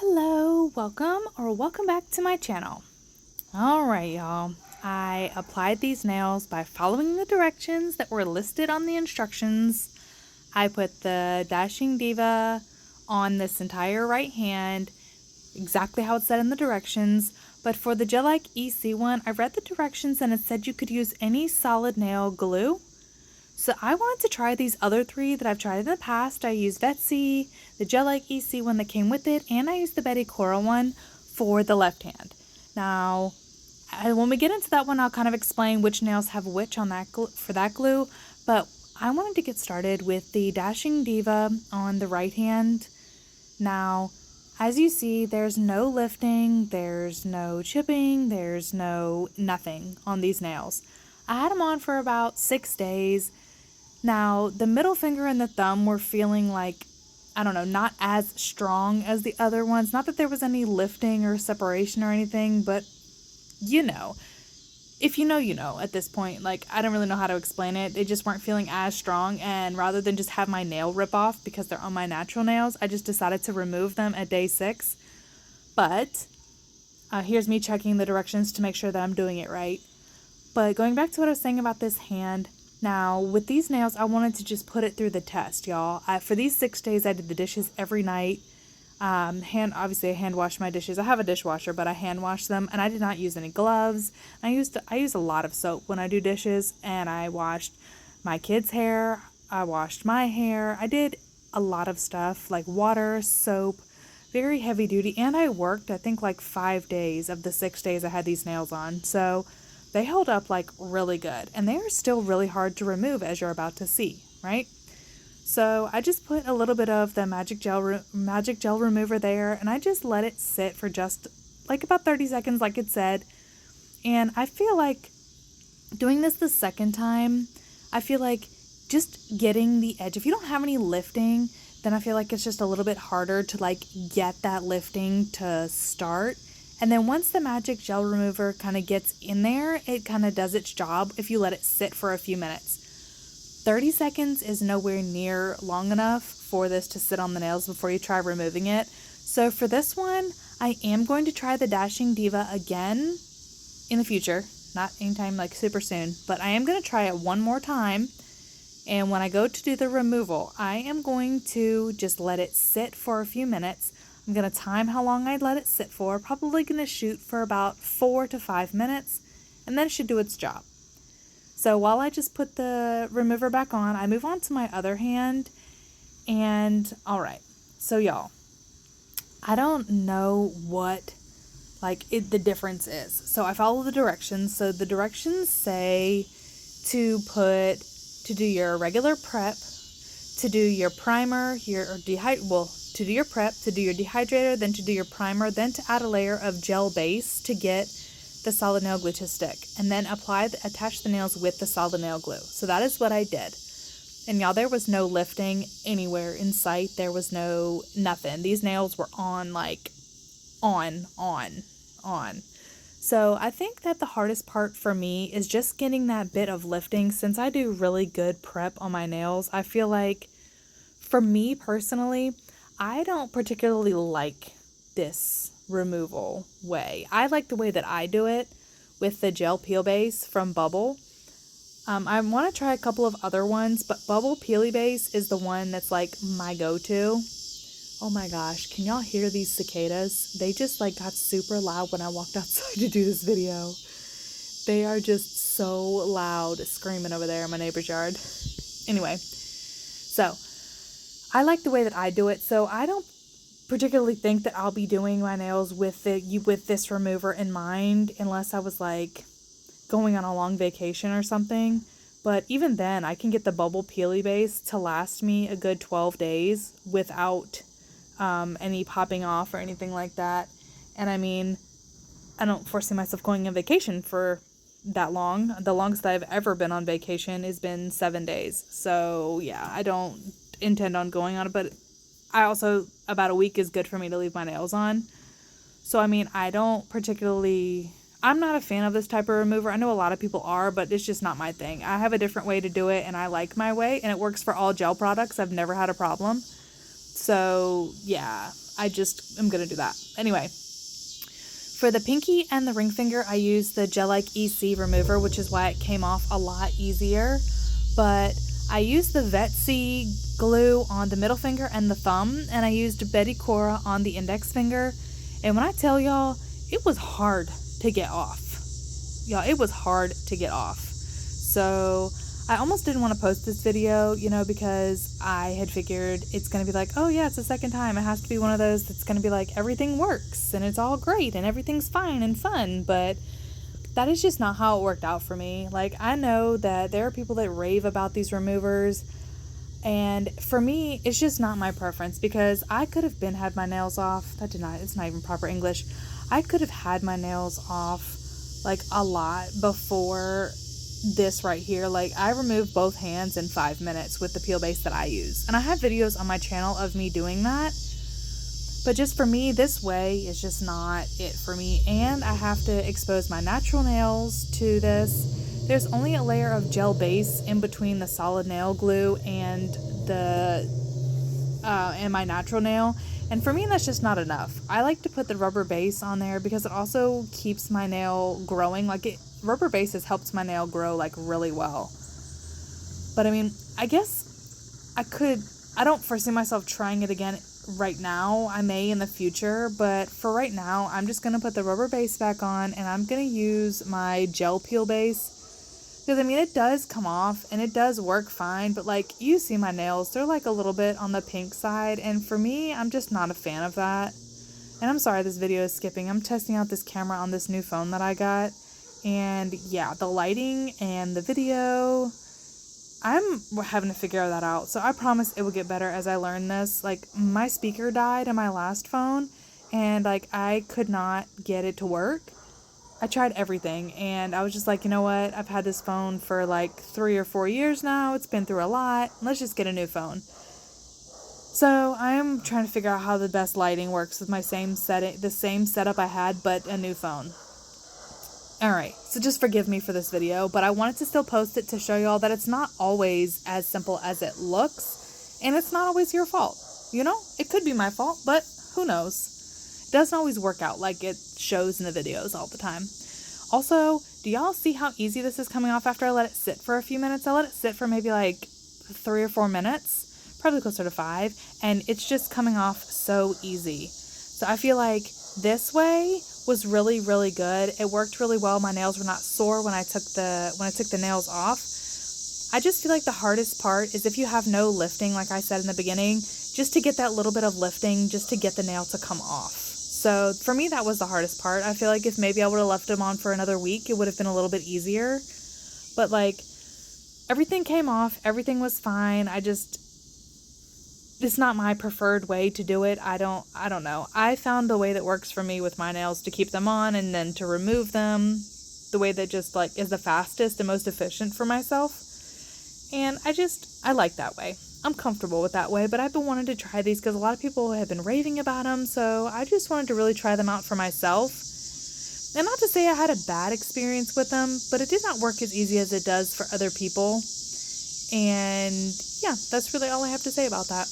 Hello, welcome back to my channel. Alright, y'all. I applied these nails by following the directions that were listed on the instructions. I put the Dashing Diva on this entire right hand, exactly how it said in the directions. But for the Gelike EC one, I read the directions and it said you could use any solid nail glue. So I wanted to try these other three that I've tried in the past. I used Betsy, the Gelike EC one that came with it, and I used the Betty Cora one for the left hand. Now, when we get into that one, I'll kind of explain which nails have which on that for that glue. But I wanted to get started with the Dashing Diva on the right hand. Now, as you see, there's no lifting, there's no chipping, there's no nothing on these nails. I had them on for about 6 days. Now, the middle finger and the thumb were feeling like, I don't know, not as strong as the other ones. Not that there was any lifting or separation or anything, but you know. If you know, you know at this point. Like, I don't really know how to explain it. They just weren't feeling as strong, and rather than just have my nail rip off because they're on my natural nails, I just decided to remove them at day 6. But here's me checking the directions to make sure that I'm doing it right. But going back to what I was saying about this hand, now with these nails, I wanted to just put it through the test, y'all. For these 6 days, I did the dishes every night. Obviously I hand wash my dishes. I have a dishwasher, but I hand wash them, and I did not use any gloves. I use a lot of soap when I do dishes, and I washed my kids' hair. I washed my hair. I did a lot of stuff like water, soap, very heavy duty, and I worked, I think, like 5 days of the 6 days I had these nails on. So they held up like really good, and they are still really hard to remove, as you're about to see, right? So I just put a little bit of the magic gel remover there, and I just let it sit for just like about 30 seconds like it said. And I feel like doing this the second time, I feel like just getting the edge, if you don't have any lifting, then I feel like it's just a little bit harder to like get that lifting to start. And then once the magic gel remover kind of gets in there, it kind of does its job if you let it sit for a few minutes. 30 seconds is nowhere near long enough for this to sit on the nails before you try removing it. So for this one, I am going to try the Dashing Diva again in the future. Not anytime like super soon, but I am going to try it one more time. And when I go to do the removal, I am going to just let it sit for a few minutes. I'm going to time how long I'd let it sit for. Probably going to shoot for about 4 to 5 minutes, and then it should do its job. So while I just put the remover back on, I move on to my other hand. And alright, so y'all, I don't know what the difference is. So I follow the directions. So the directions say to do your regular prep, to do your primer, to do your prep, to do your dehydrator, then to do your primer, then to add a layer of gel base to get the solid nail glue to stick, and then attach the nails with the solid nail glue. So that is what I did. And y'all, there was no lifting anywhere in sight. There was nothing. These nails were on. So I think that the hardest part for me is just getting that bit of lifting. Since I do really good prep on my nails, I feel like for me personally, I don't particularly like this removal way. I like the way that I do it with the gel peel base from Bubble. I want to try a couple of other ones, but Bubble Peely Base is the one that's like my go-to. Oh my gosh, can y'all hear these cicadas? They just like got super loud when I walked outside to do this video. They are just so loud, screaming over there in my neighbor's yard. Anyway, so I like the way that I do it, so I don't particularly think that I'll be doing my nails with this remover in mind, unless I was like going on a long vacation or something. But even then, I can get the Bubble Peely base to last me a good 12 days without any popping off or anything like that. And I mean, I don't foresee myself going on vacation for that long. The longest I've ever been on vacation has been 7 days. So yeah, I don't intend on going on it, but I also, about a week is good for me to leave my nails on. So I mean, I'm not a fan of this type of remover. I know a lot of people are, but it's just not my thing. I have a different way to do it, and I like my way, and it works for all gel products. I've never had a problem. So yeah, I just am going to do that. Anyway, for the pinky and the ring finger, I used the Gelike EC remover, which is why it came off a lot easier. But I used the Vetsy glue on the middle finger and the thumb, and I used Betty Cora on the index finger. And when I tell y'all, it was hard to get off. Y'all, it was hard to get off. So I almost didn't want to post this video, you know, because I had figured it's going to be like, oh yeah, it's the second time. It has to be one of those that's going to be like, everything works and it's all great and everything's fine and fun. But that is just not how it worked out for me. Like, I know that there are people that rave about these removers, and for me, it's just not my preference, because I could have had my nails off. It's not even proper English. I could have had my nails off like a lot before this right here. Like, I removed both hands in 5 minutes with the peel base that I use, and I have videos on my channel of me doing that. But just for me, this way is just not it for me, and I have to expose my natural nails to this. There's only a layer of gel base in between the solid nail glue and my natural nail, and for me that's just not enough. I like to put the rubber base on there because it also keeps my nail growing. Rubber base helps my nail grow like really well. But I mean, I guess I don't foresee myself trying it again right now. I may in the future, but for right now, I'm just going to put the rubber base back on, and I'm going to use my gel peel base. Because, I mean, it does come off, and it does work fine, but, like, you see my nails, they're, like, a little bit on the pink side, and for me, I'm just not a fan of that. And I'm sorry this video is skipping. I'm testing out this camera on this new phone that I got, and, yeah, the lighting and the video, I'm having to figure that out. So I promise it will get better as I learn this. Like, my speaker died in my last phone, and, like, I could not get it to work. I tried everything, and I was just like, you know what? I've had this phone for like 3 or 4 years now. It's been through a lot. Let's just get a new phone. So I'm trying to figure out how the best lighting works with the same setup I had, but a new phone. Alright, so just forgive me for this video, but I wanted to still post it to show y'all that it's not always as simple as it looks, and it's not always your fault. You know, it could be my fault, but who knows? It doesn't always work out like it shows in the videos all the time. Also, do y'all see how easy this is coming off after I let it sit for a few minutes? I let it sit for maybe like 3 or 4 minutes, probably closer to 5, and it's just coming off so easy. So I feel like this way was really, really good. It worked really well. My nails were not sore when I took the nails off. I just feel like the hardest part is if you have no lifting, like I said in the beginning, just to get that little bit of lifting, just to get the nail to come off. So for me, that was the hardest part. I feel like if maybe I would have left them on for another week, it would have been a little bit easier. But like, everything came off. Everything was fine. It's not my preferred way to do it. I don't know. I found the way that works for me with my nails to keep them on and then to remove them. The way that just like is the fastest and most efficient for myself. And I like that way. I'm comfortable with that way, but I've been wanting to try these because a lot of people have been raving about them, so I just wanted to really try them out for myself. And not to say I had a bad experience with them, but it did not work as easy as it does for other people. And yeah, that's really all I have to say about that.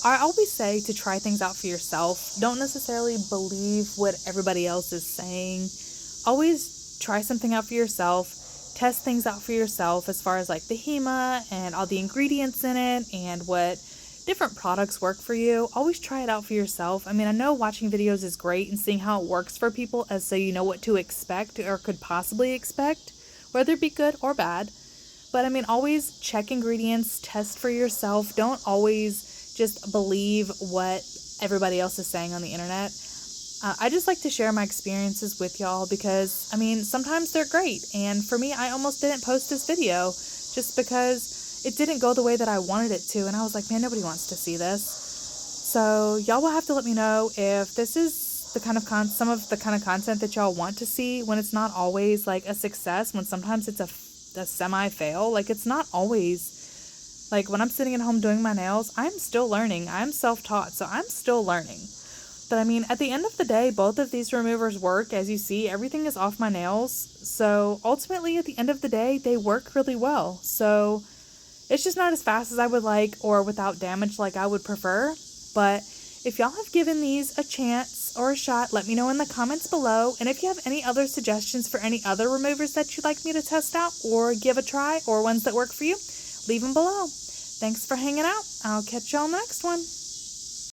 I always say to try things out for yourself. Don't necessarily believe what everybody else is saying. Always try something out for yourself. Test things out for yourself as far as like the HEMA and all the ingredients in it and what different products work for you. Always try it out for yourself. I mean, I know watching videos is great and seeing how it works for people as so you know what to expect or could possibly expect, whether it be good or bad. But I mean, always check ingredients, test for yourself. Don't always just believe what everybody else is saying on the internet. I just like to share my experiences with y'all because, I mean, sometimes they're great. And for me, I almost didn't post this video just because it didn't go the way that I wanted it to. And I was like, man, nobody wants to see this. So y'all will have to let me know if this is the kind of some of the kind of content that y'all want to see when it's not always like a success, when sometimes it's a semi-fail. Like, it's not always, like when I'm sitting at home doing my nails, I'm still learning. I'm self-taught, so I'm still learning. But I mean, at the end of the day, both of these removers work. As you see, everything is off my nails. So ultimately, at the end of the day, they work really well. So It's just not as fast as I would like or without damage like I would prefer. But if y'all have given these a chance or a shot, let me know in the comments below. And if you have any other suggestions for any other removers that you'd like me to test out or give a try, or ones that work for you, leave them below. Thanks for hanging out. I'll catch y'all next one.